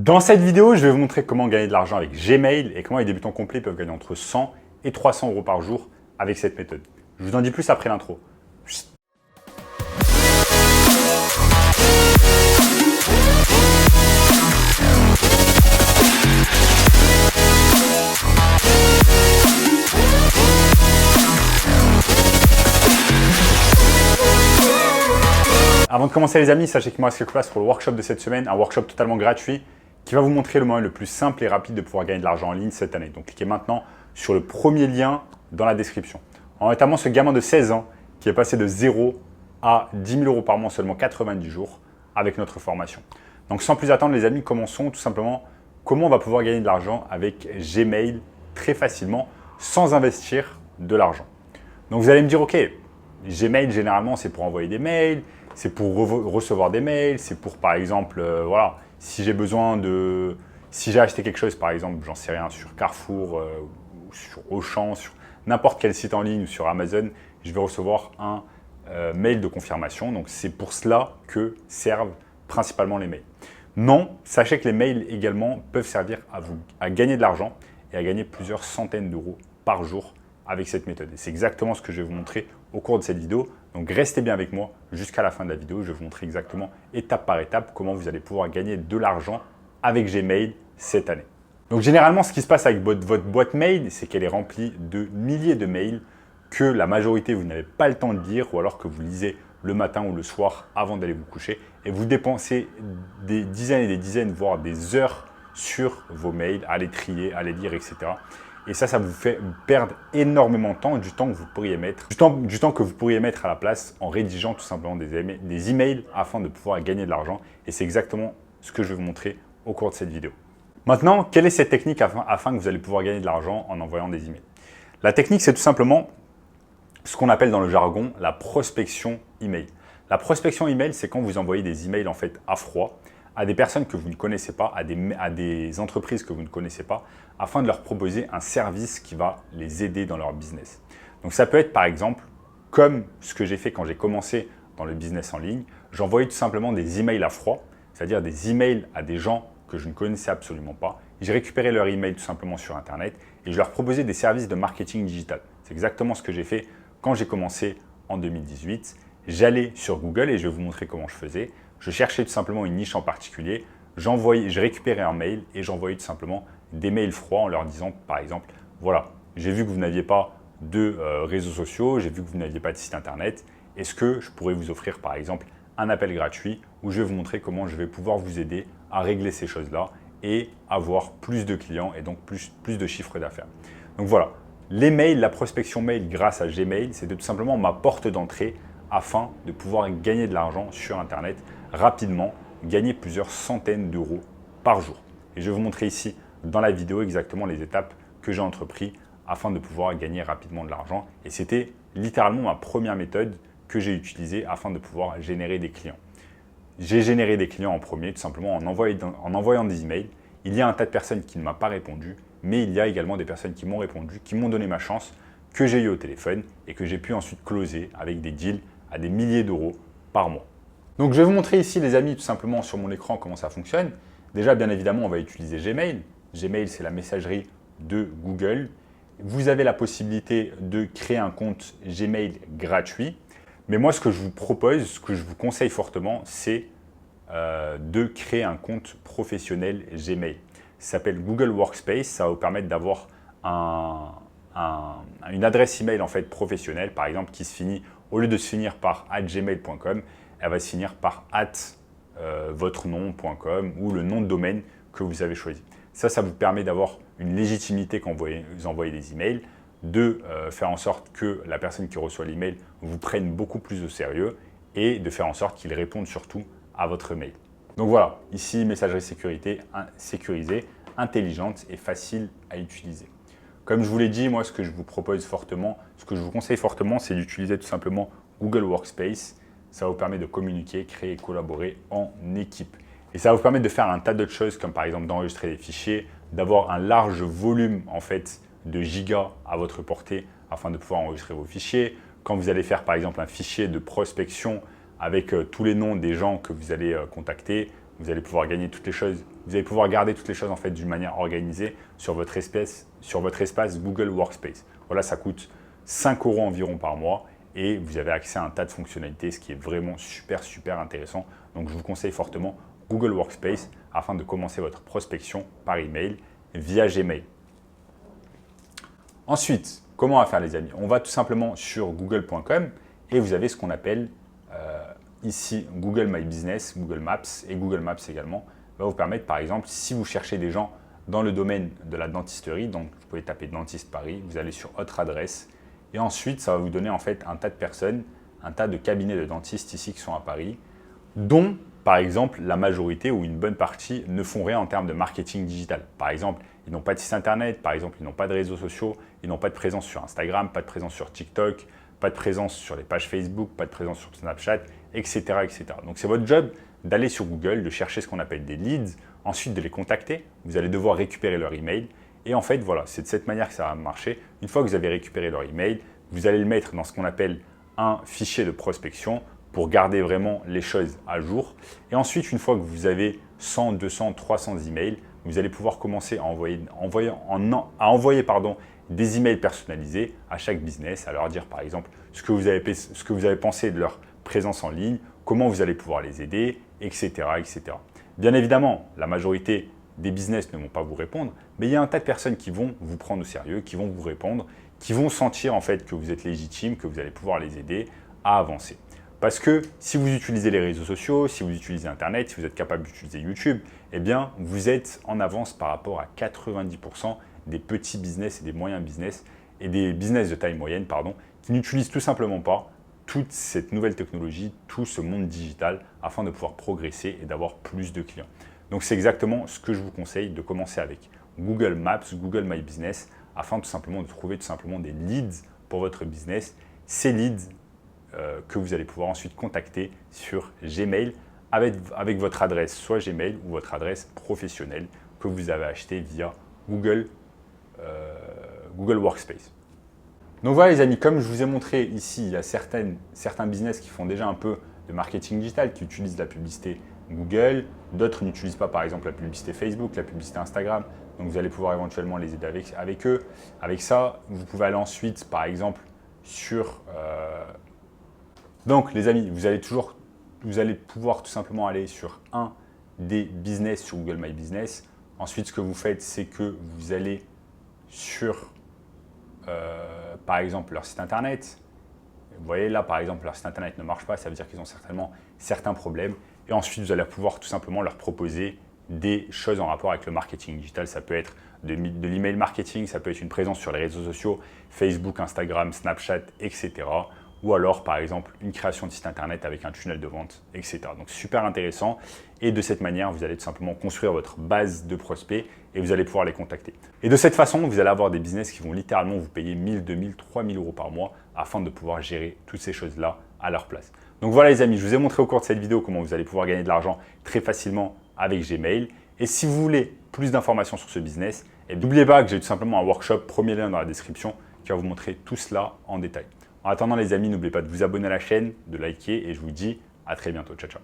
Dans cette vidéo, je vais vous montrer comment gagner de l'argent avec Gmail et comment les débutants complets peuvent gagner entre 100 et 300 euros par jour avec cette méthode. Je vous en dis plus après l'intro. Avant de commencer les amis, sachez qu'il me reste quelques places pour le workshop de cette semaine, un workshop totalement gratuit qui va vous montrer le moyen le plus simple et rapide de pouvoir gagner de l'argent en ligne cette année. Donc cliquez maintenant sur le premier lien dans la description. Notamment ce gamin de 16 ans qui est passé de 0 à 10 000 euros par mois en seulement 90 jours avec notre formation. Donc sans plus attendre les amis, commençons tout simplement comment on va pouvoir gagner de l'argent avec Gmail très facilement sans investir de l'argent. Donc vous allez me dire ok, Gmail généralement c'est pour envoyer des mails, c'est pour recevoir des mails, c'est pour par exemple, voilà, si j'ai besoin de, si j'ai acheté quelque chose par exemple, j'en sais rien, sur Carrefour, ou sur Auchan, sur n'importe quel site en ligne ou sur Amazon, je vais recevoir un mail de confirmation. Donc c'est pour cela que servent principalement les mails. Non, sachez que les mails également peuvent servir à gagner de l'argent et à gagner plusieurs centaines d'euros par jour avec cette méthode. Et c'est exactement ce que je vais vous montrer au cours de cette vidéo. Donc restez bien avec moi jusqu'à la fin de la vidéo. Je vais vous montrer exactement étape par étape comment vous allez pouvoir gagner de l'argent avec Gmail cette année. Donc généralement, ce qui se passe avec votre boîte mail, c'est qu'elle est remplie de milliers de mails que la majorité, vous n'avez pas le temps de lire ou alors que vous lisez le matin ou le soir avant d'aller vous coucher et vous dépensez des dizaines et des dizaines, voire des heures sur vos mails, à les trier, à les lire, etc. Et ça vous fait perdre énormément de temps, du temps que vous pourriez mettre, du temps que vous pourriez mettre à la place en rédigeant tout simplement des emails afin de pouvoir gagner de l'argent. Et c'est exactement ce que je vais vous montrer au cours de cette vidéo. Maintenant, quelle est cette technique afin que vous allez pouvoir gagner de l'argent en envoyant des emails? La technique, c'est tout simplement ce qu'on appelle dans le jargon la prospection email. La prospection email, c'est quand vous envoyez des emails en fait à froid à des personnes que vous ne connaissez pas, à des entreprises que vous ne connaissez pas, afin de leur proposer un service qui va les aider dans leur business. Donc ça peut être par exemple, comme ce que j'ai fait quand j'ai commencé dans le business en ligne, j'envoyais tout simplement des emails à froid, c'est-à-dire des emails à des gens que je ne connaissais absolument pas. J'ai récupéré leur email tout simplement sur Internet et je leur proposais des services de marketing digital. C'est exactement ce que j'ai fait quand j'ai commencé en 2018. J'allais sur Google et je vais vous montrer comment je faisais. Je cherchais tout simplement une niche en particulier, je récupérais un mail et j'envoyais tout simplement des mails froids en leur disant par exemple, voilà, j'ai vu que vous n'aviez pas de réseaux sociaux, j'ai vu que vous n'aviez pas de site internet, est-ce que je pourrais vous offrir par exemple un appel gratuit où je vais vous montrer comment je vais pouvoir vous aider à régler ces choses-là et avoir plus de clients et donc plus de chiffre d'affaires. Donc voilà, les mails, la prospection mail grâce à Gmail, c'est tout simplement ma porte d'entrée afin de pouvoir gagner de l'argent sur Internet rapidement, gagner plusieurs centaines d'euros par jour. Et je vais vous montrer ici dans la vidéo exactement les étapes que j'ai entreprises afin de pouvoir gagner rapidement de l'argent. Et c'était littéralement ma première méthode que j'ai utilisée afin de pouvoir générer des clients. J'ai généré des clients en premier, tout simplement en envoyant des emails. Il y a un tas de personnes qui ne m'ont pas répondu, mais il y a également des personnes qui m'ont répondu, qui m'ont donné ma chance, que j'ai eu au téléphone et que j'ai pu ensuite closer avec des deals à des milliers d'euros par mois. Donc, je vais vous montrer ici, les amis, tout simplement sur mon écran, comment ça fonctionne. Déjà, bien évidemment, on va utiliser Gmail. Gmail, c'est la messagerie de Google. Vous avez la possibilité de créer un compte Gmail gratuit. Mais moi, ce que je vous propose, ce que je vous conseille fortement, c'est de créer un compte professionnel Gmail. Ça s'appelle Google Workspace. Ça va vous permettre d'avoir une adresse email en fait professionnelle, par exemple, qui se finit, au lieu de se finir par @gmail.com, elle va se finir par @votrenom.com ou le nom de domaine que vous avez choisi. Ça vous permet d'avoir une légitimité quand vous envoyez des emails, de faire en sorte que la personne qui reçoit l'email vous prenne beaucoup plus au sérieux et de faire en sorte qu'il réponde surtout à votre mail. Donc voilà, ici, messagerie sécurisée, intelligente et facile à utiliser. Comme je vous l'ai dit, moi, ce que je vous propose fortement, ce que je vous conseille fortement, c'est d'utiliser tout simplement Google Workspace. Ça vous permet de communiquer, créer et collaborer en équipe. Et ça va vous permettre de faire un tas d'autres choses, comme par exemple d'enregistrer des fichiers, d'avoir un large volume en fait, de gigas à votre portée afin de pouvoir enregistrer vos fichiers. Quand vous allez faire par exemple un fichier de prospection avec tous les noms des gens que vous allez contacter, vous allez pouvoir gagner toutes les choses, vous allez pouvoir garder toutes les choses en fait d'une manière organisée sur votre espace Google Workspace. Voilà, ça coûte 5 € environ par mois et vous avez accès à un tas de fonctionnalités, ce qui est vraiment super intéressant. Donc je vous conseille fortement Google Workspace afin de commencer votre prospection par email via Gmail. Ensuite, comment on va faire les amis? On va tout simplement sur google.com et vous avez ce qu'on appelle ici Google My Business, Google Maps et Google Maps également va vous permettre par exemple si vous cherchez des gens dans le domaine de la dentisterie, donc vous pouvez taper dentiste Paris, vous allez sur autre adresse et ensuite ça va vous donner en fait un tas de personnes, un tas de cabinets de dentistes ici qui sont à Paris, dont par exemple la majorité ou une bonne partie ne font rien en termes de marketing digital. Par exemple, ils n'ont pas de site internet, par exemple, ils n'ont pas de réseaux sociaux, ils n'ont pas de présence sur Instagram, pas de présence sur TikTok, pas de présence sur les pages Facebook, pas de présence sur Snapchat, etc. Donc c'est votre job d'aller sur Google, de chercher ce qu'on appelle des leads, ensuite de les contacter. Vous allez devoir récupérer leur email. Et en fait, voilà, c'est de cette manière que ça va marcher. Une fois que vous avez récupéré leur email, vous allez le mettre dans ce qu'on appelle un fichier de prospection pour garder vraiment les choses à jour. Et ensuite, une fois que vous avez 100, 200, 300 emails, vous allez pouvoir commencer à envoyer des emails personnalisés à chaque business, à leur dire par exemple ce que vous avez pensé de leur présence en ligne, comment vous allez pouvoir les aider, etc. Bien évidemment, la majorité des business ne vont pas vous répondre, mais il y a un tas de personnes qui vont vous prendre au sérieux, qui vont vous répondre, qui vont sentir en fait que vous êtes légitime, que vous allez pouvoir les aider à avancer. Parce que si vous utilisez les réseaux sociaux, si vous utilisez Internet, si vous êtes capable d'utiliser YouTube, eh bien, vous êtes en avance par rapport à 90% des petits business et des moyens business et des business de taille moyenne, qui n'utilisent tout simplement pas toute cette nouvelle technologie, tout ce monde digital afin de pouvoir progresser et d'avoir plus de clients. Donc, c'est exactement ce que je vous conseille de commencer avec Google Maps, Google My Business afin tout simplement de trouver des leads pour votre business. Ces leads que vous allez pouvoir ensuite contacter sur Gmail avec votre adresse, soit Gmail ou votre adresse professionnelle que vous avez achetée via Google Workspace. Donc voilà les amis, comme je vous ai montré ici, il y a certains business qui font déjà un peu de marketing digital, qui utilisent la publicité Google, d'autres n'utilisent pas par exemple la publicité Facebook, la publicité Instagram, donc vous allez pouvoir éventuellement les aider avec eux. Avec ça, vous pouvez aller ensuite par exemple sur... Donc les amis, vous allez pouvoir tout simplement aller sur un des business sur Google My Business. Ensuite, ce que vous faites, c'est que vous allez sur, par exemple, leur site internet. Vous voyez là, par exemple, leur site internet ne marche pas, ça veut dire qu'ils ont certainement certains problèmes. Et ensuite, vous allez pouvoir tout simplement leur proposer des choses en rapport avec le marketing digital. Ça peut être de l'email marketing, ça peut être une présence sur les réseaux sociaux, Facebook, Instagram, Snapchat, etc. Ou alors, par exemple, une création de site internet avec un tunnel de vente, etc. Donc, super intéressant. Et de cette manière, vous allez tout simplement construire votre base de prospects et vous allez pouvoir les contacter. Et de cette façon, vous allez avoir des business qui vont littéralement vous payer 1000, 2000, 3000 € par mois afin de pouvoir gérer toutes ces choses-là à leur place. Donc voilà les amis, je vous ai montré au cours de cette vidéo comment vous allez pouvoir gagner de l'argent très facilement avec Gmail. Et si vous voulez plus d'informations sur ce business, n'oubliez pas que j'ai tout simplement un workshop, premier lien dans la description, qui va vous montrer tout cela en détail. En attendant les amis, n'oubliez pas de vous abonner à la chaîne, de liker et je vous dis à très bientôt. Ciao, ciao.